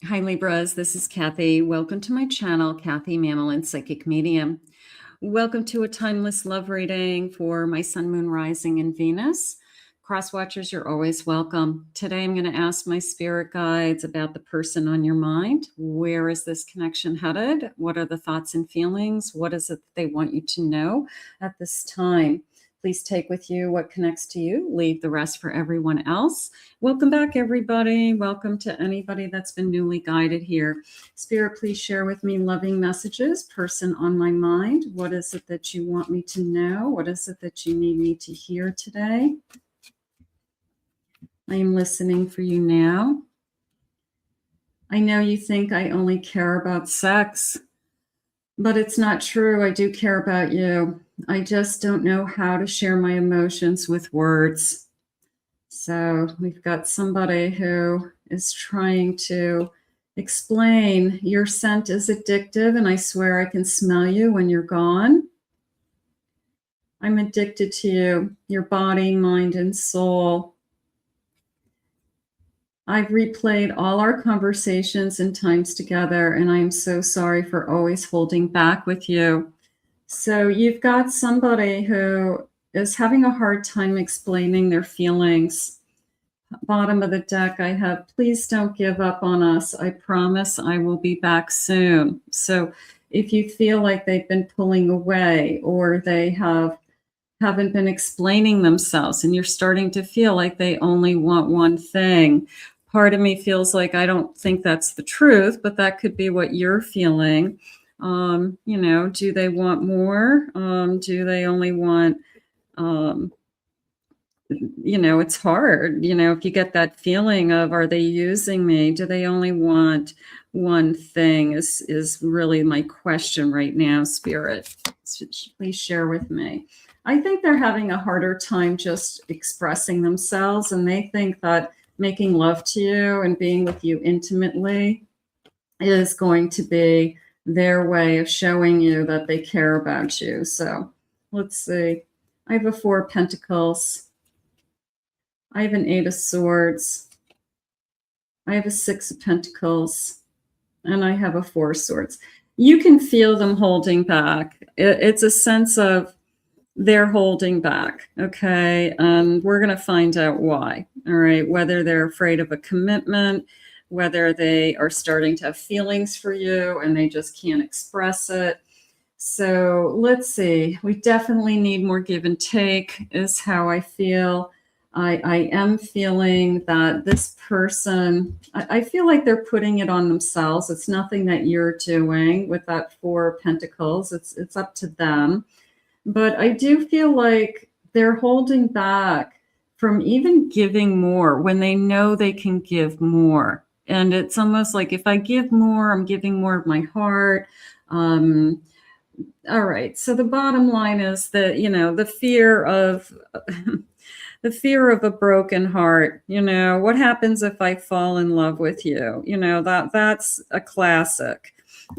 Hi Libras, this is Kathy. Welcome to my channel, Kathy Mamolen, Psychic Medium. Welcome to a timeless love reading for my Sun, Moon, Rising, and Venus. Cross watchers, you're always welcome. Today I'm going to ask my spirit guides about the person on your mind. Where is this connection headed? What are the thoughts and feelings? What is it that they want you to know at this time? Please take with you what connects to you. Leave the rest for everyone else. Welcome back, everybody. Welcome to anybody that's been newly guided here. Spirit, please share with me loving messages. Person on my mind. What is it that you want me to know? What is it that you need me to hear today? I am listening for you now. I know you think I only care about sex, but it's not true. I do care about you. I just don't know how to share my emotions with words. So we've got somebody who is trying to explain your scent is addictive, and I swear I can smell you when you're gone. I'm addicted to you, your body, mind, and soul. I've replayed all our conversations and times together, and I am so sorry for always holding back with you. So you've got somebody who is having a hard time explaining their feelings. Bottom of the deck, I have, please don't give up on us. I promise I will be back soon. So if you feel like they've been pulling away or they haven't been explaining themselves and you're starting to feel like they only want one thing, part of me feels like I don't think that's the truth, but that could be what you're feeling. Do they want more? Do they only want, it's hard, if you get that feeling of, are they using me? Do they only want one thing is really my question right now, Spirit. Please share with me. I think they're having a harder time just expressing themselves, and they think that making love to you and being with you intimately is going to be their way of showing you that they care about you. So let's see. I have a 4 of Pentacles. I have an 8 of Swords. I have a 6 of Pentacles. And I have a 4 of Swords. You can feel them holding back. It's a sense of they're holding back, okay? And we're going to find out why, all right? Whether they're afraid of a commitment, whether they are starting to have feelings for you and they just can't express it. So let's see. We definitely need more give and take is how I feel. I am feeling that this person, I feel like they're putting it on themselves. It's nothing that you're doing with that 4 of Pentacles. It's up to them. But I do feel like they're holding back from even giving more when they know they can give more. And it's almost like if I give more, I'm giving more of my heart. All right. So the bottom line is that, the fear of the fear of a broken heart. What happens if I fall in love with you? That's a classic.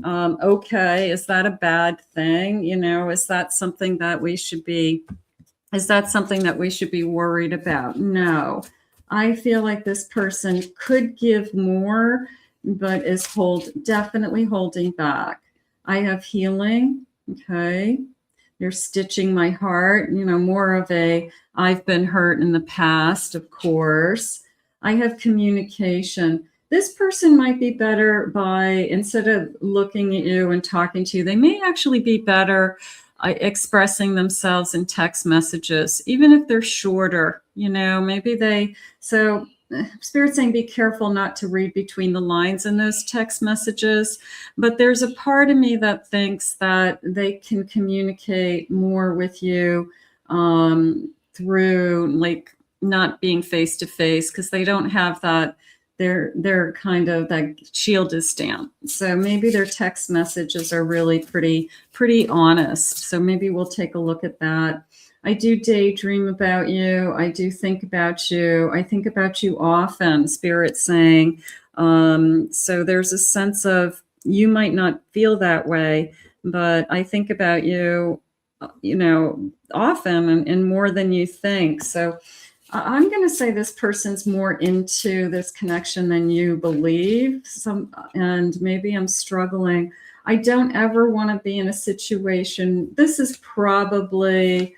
Okay, is that a bad thing? Is that something that we should be worried about? No. I feel like this person could give more, but is definitely holding back. I have healing. Okay. You're stitching my heart, more of a, I've been hurt in the past, of course. I have communication. This person might be better by, instead of looking at you and talking to you, they may actually be better expressing themselves in text messages, even if they're shorter, so Spirit's saying be careful not to read between the lines in those text messages, but there's a part of me that thinks that they can communicate more with you through like not being face to face, because they don't have that. They're kind of, that shield is down. So maybe their text messages are really pretty honest. So maybe we'll take a look at that. I do daydream about you. I do think about you. I think about you often, Spirit's saying. So there's a sense of, you might not feel that way, but I think about you, often and more than you think. So I'm going to say this person's more into this connection than you believe. And maybe I'm struggling. I don't ever want to be in a situation. This is probably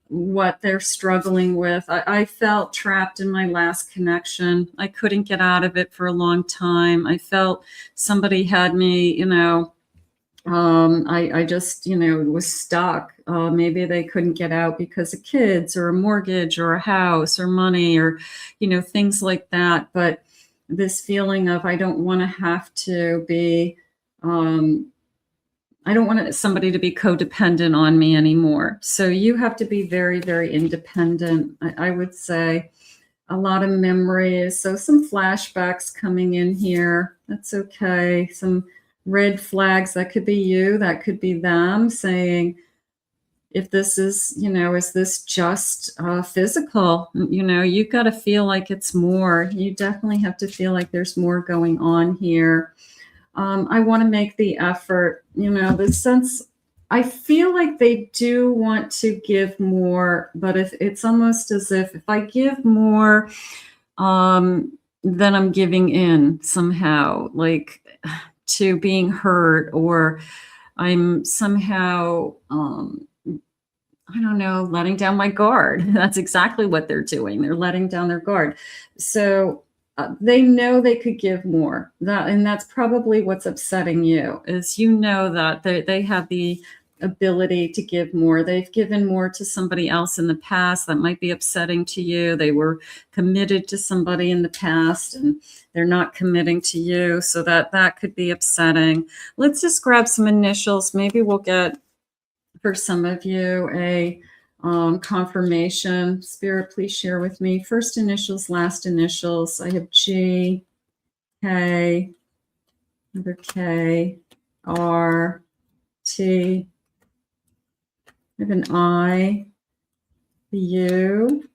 what they're struggling with. I felt trapped in my last connection. I couldn't get out of it for a long time. I felt somebody had me, I just, was stuck. Maybe they couldn't get out because of kids or a mortgage or a house or money or, things like that. But this feeling of I don't want to have to be, I don't want somebody to be codependent on me anymore. So you have to be very, very independent. I would say a lot of memories. So some flashbacks coming in here. That's okay. Some red flags. That could be you. That could be them saying, if this is, is this just physical? You've got to feel like it's more. You definitely have to feel like there's more going on here. I want to make the effort, the sense, I feel like they do want to give more, but if it's almost as if I give more, then I'm giving in somehow, like to being hurt, or I'm somehow, I don't know, letting down my guard. That's exactly what they're doing. They're letting down their guard. So they know they could give more. And that's probably what's upsetting you, is that they have the ability to give more. They've given more to somebody else in the past. That might be upsetting to you. They were committed to somebody in the past and they're not committing to you. So that could be upsetting. Let's just grab some initials. Maybe we'll get, for some of you, a confirmation. Spirit, please share with me. First initials, last initials. I have G, K, another K, R, T. I have an I, U,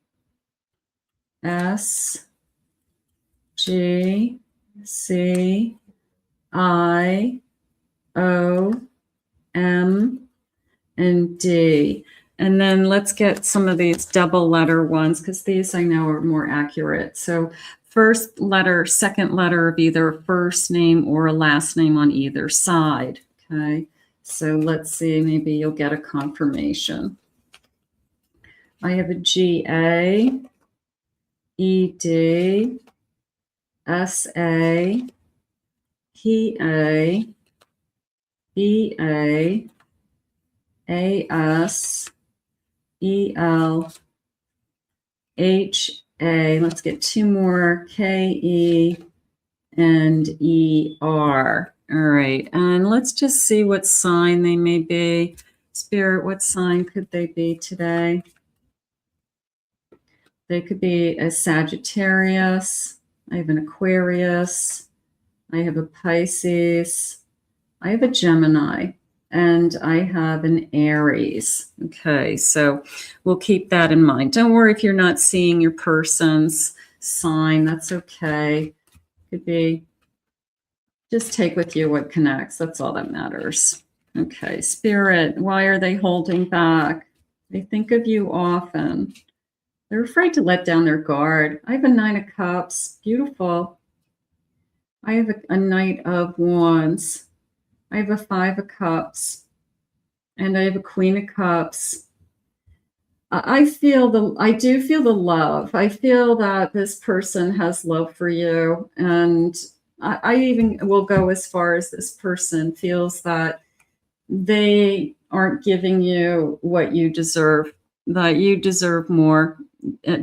S, G, C, I, O, M, and D. And then let's get some of these double letter ones, because these I know are more accurate. So first letter, second letter of either a first name or a last name on either side. Okay. So let's see, maybe you'll get a confirmation. I have a G-A, E-D, S-A, P-A, B-A, A-S, E-L, H-A. Let's get two more, K-E, and E-R. All right, and let's just see what sign they may be. Spirit, what sign could they be today? They could be a Sagittarius. I have an Aquarius. I have a Pisces. I have a Gemini. And I have an Aries. Okay, so we'll keep that in mind. Don't worry if you're not seeing your person's sign. That's okay. Could be, just take with you what connects. That's all that matters. Okay, Spirit, why are they holding back? They think of you often. They're afraid to let down their guard. I have a Nine of Cups. Beautiful. I have a Knight of Wands. I have a Five of Cups, and I have a Queen of Cups. I do feel the love. I feel that this person has love for you, and I even will go as far as this person feels that they aren't giving you what you deserve, that you deserve more,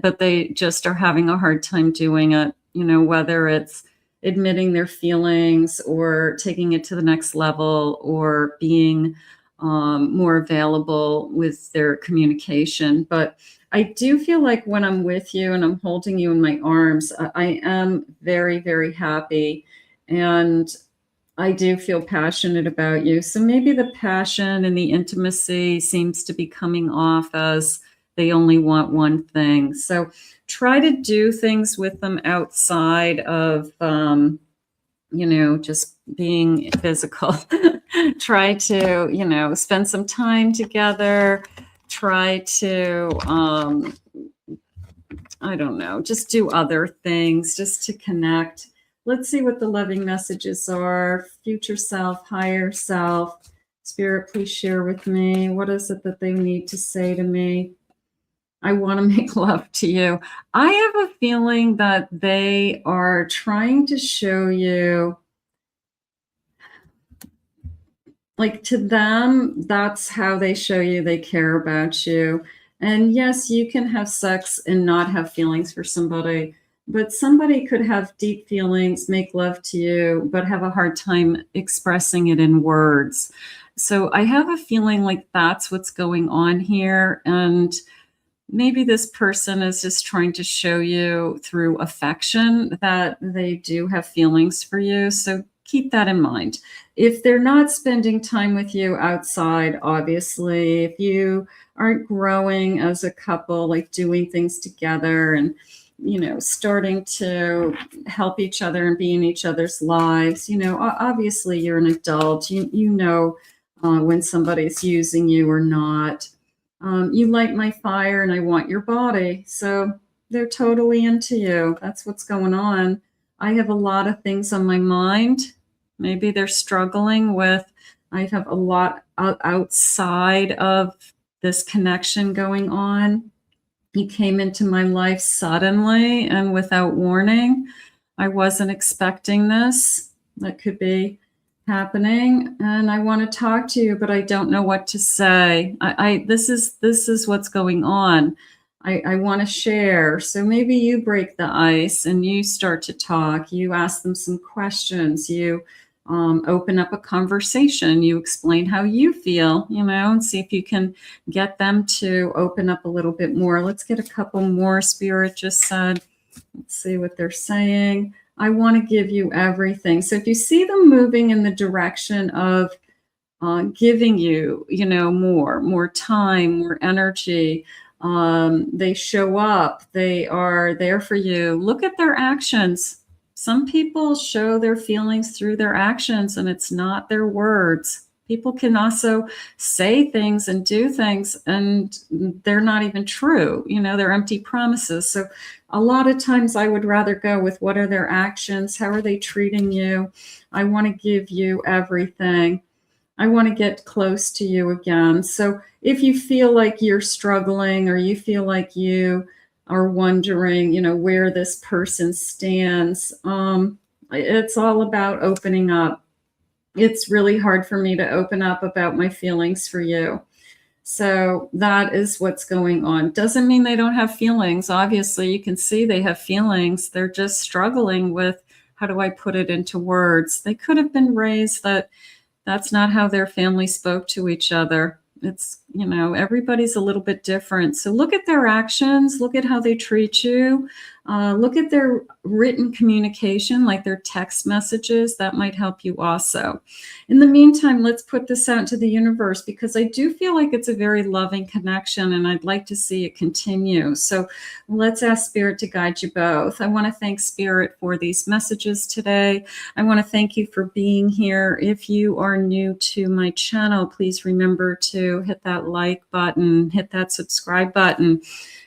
but they just are having a hard time doing it, whether it's admitting their feelings or taking it to the next level or being more available with their communication. But I do feel like when I'm with you and I'm holding you in my arms, I am very, very happy. And I do feel passionate about you. So maybe the passion and the intimacy seems to be coming off as they only want one thing. So try to do things with them outside of, just being physical. Try to, spend some time together. Try to I don't know, just do other things just to connect. Let's see what the loving messages are. Future self, higher self. Spirit, please share with me. What is it that they need to say to me? I want to make love to you. I have a feeling that they are trying to show you, like, to them, that's how they show you they care about you. And yes, you can have sex and not have feelings for somebody, but somebody could have deep feelings, make love to you, but have a hard time expressing it in words. So I have a feeling like that's what's going on here. And maybe this person is just trying to show you through affection that they do have feelings for you. So keep that in mind. If they're not spending time with you outside, obviously, if you aren't growing as a couple, like doing things together and, you know, starting to help each other and be in each other's lives, you know, obviously you're an adult. You know when somebody's using you or not. You light my fire and I want your body. So they're totally into you. That's what's going on. I have a lot of things on my mind. Maybe they're struggling with, I have a lot outside of this connection going on. You came into my life suddenly and without warning. I wasn't expecting this. That could be happening, and I want to talk to you, but I don't know what to say. This is what's going on. I want to share. So maybe you break the ice and you start to talk. You ask them some questions. You open up a conversation. You explain how you feel, you know, and see if you can get them to open up a little bit more. Let's get a couple more. Spirit just said, let's see what they're saying. I want to give you everything. So if you see them moving in the direction of giving you, you know, more time, more energy, they show up, they are there for you. Look at their actions. Some people show their feelings through their actions, and it's not their words. People can also say things and do things, and they're not even true. You know, they're empty promises. So a lot of times I would rather go with what are their actions? How are they treating you? I want to give you everything. I want to get close to you again. So if you feel like you're struggling or you feel like you are wondering, you know, where this person stands, it's all about opening up. It's really hard for me to open up about my feelings for you. So that is what's going on. Doesn't mean they don't have feelings. Obviously, you can see they have feelings. They're just struggling with, how do I put it into words? They could have been raised that that's not how their family spoke to each other. It's, you know, everybody's a little bit different. So look at their actions, look at how they treat you, look at their written communication, like their text messages. That might help you also. In the meantime, let's put this out into the universe, because I do feel like it's a very loving connection and I'd like to see it continue. So let's ask Spirit to guide you both. I want to thank Spirit for these messages today. I want to thank you for being here. If you are new to my channel, please remember to hit that like button, hit that subscribe button.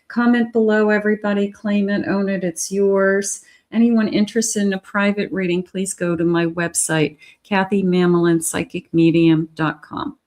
Comment below, everybody. Claim it, own it. It's yours. Anyone interested in a private reading, please go to my website, KathyMamolenPsychicMedium.com.